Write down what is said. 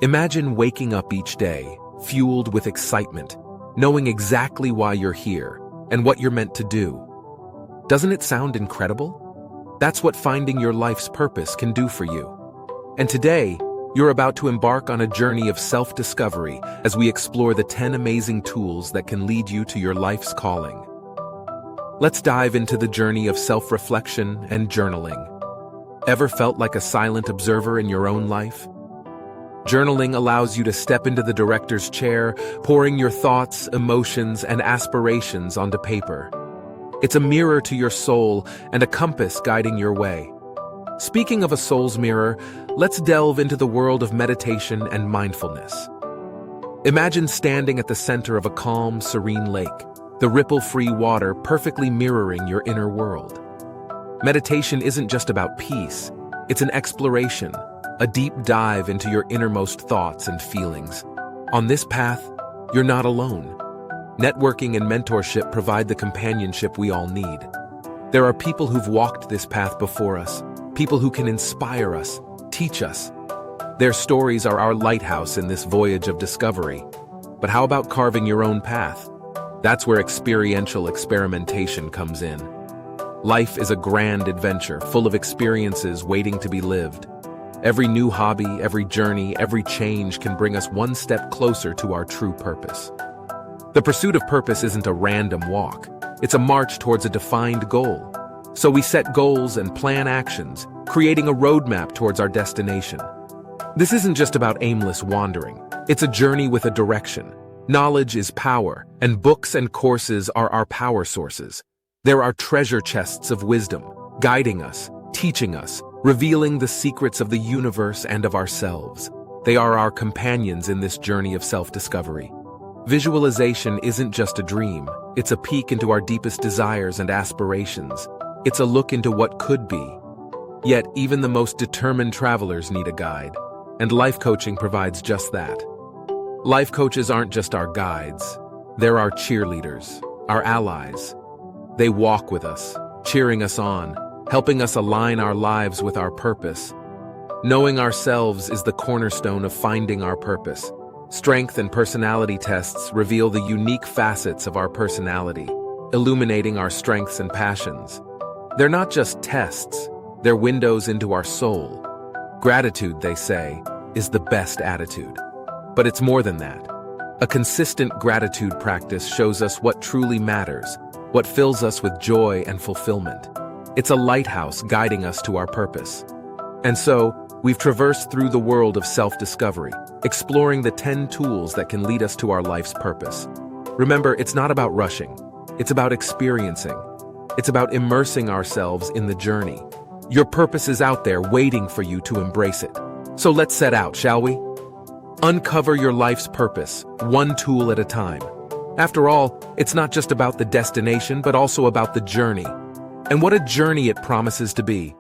Imagine waking up each day, fueled with excitement, knowing exactly why you're here and what you're meant to do. Doesn't it sound incredible? That's what finding your life's purpose can do for you. And today, you're about to embark on a journey of self-discovery as we explore the 10 amazing tools that can lead you to your life's calling. Let's dive into the journey of self-reflection and journaling. Ever felt like a silent observer in your own life? Journaling allows you to step into the director's chair, pouring your thoughts, emotions, and aspirations onto paper. It's a mirror to your soul and a compass guiding your way. Speaking of a soul's mirror, let's delve into the world of meditation and mindfulness. Imagine standing at the center of a calm, serene lake, the ripple-free water perfectly mirroring your inner world. Meditation isn't just about peace, it's an exploration, a deep dive into your innermost thoughts and feelings. On this path, you're not alone. Networking and mentorship provide the companionship we all need. There are people who've walked this path before us, people who can inspire us, teach us. Their stories are our lighthouse in this voyage of discovery. But how about carving your own path? That's where experiential experimentation comes in. Life is a grand adventure full of experiences waiting to be lived. Every new hobby, every journey, every change can bring us one step closer to our true purpose. The pursuit of purpose isn't a random walk. It's a march towards a defined goal. So we set goals and plan actions, creating a roadmap towards our destination. This isn't just about aimless wandering. It's a journey with a direction. Knowledge is power, and books and courses are our power sources. There are treasure chests of wisdom, guiding us, teaching us, revealing the secrets of the universe and of ourselves. They are our companions in this journey of self-discovery. Visualization isn't just a dream, it's a peek into our deepest desires and aspirations. It's a look into what could be. Yet, even the most determined travelers need a guide, and life coaching provides just that. Life coaches aren't just our guides, they're our cheerleaders, our allies. They walk with us, cheering us on, helping us align our lives with our purpose. Knowing ourselves is the cornerstone of finding our purpose. Strength and personality tests reveal the unique facets of our personality, illuminating our strengths and passions. They're not just tests, they're windows into our soul. Gratitude, they say, is the best attitude. But it's more than that. A consistent gratitude practice shows us what truly matters, what fills us with joy and fulfillment. It's a lighthouse guiding us to our purpose. And so, we've traversed through the world of self-discovery, exploring the 10 tools that can lead us to our life's purpose. Remember, it's not about rushing. It's about experiencing. It's about immersing ourselves in the journey. Your purpose is out there waiting for you to embrace it. So let's set out, shall we? Uncover your life's purpose, one tool at a time. After all, it's not just about the destination, but also about the journey. And what a journey it promises to be.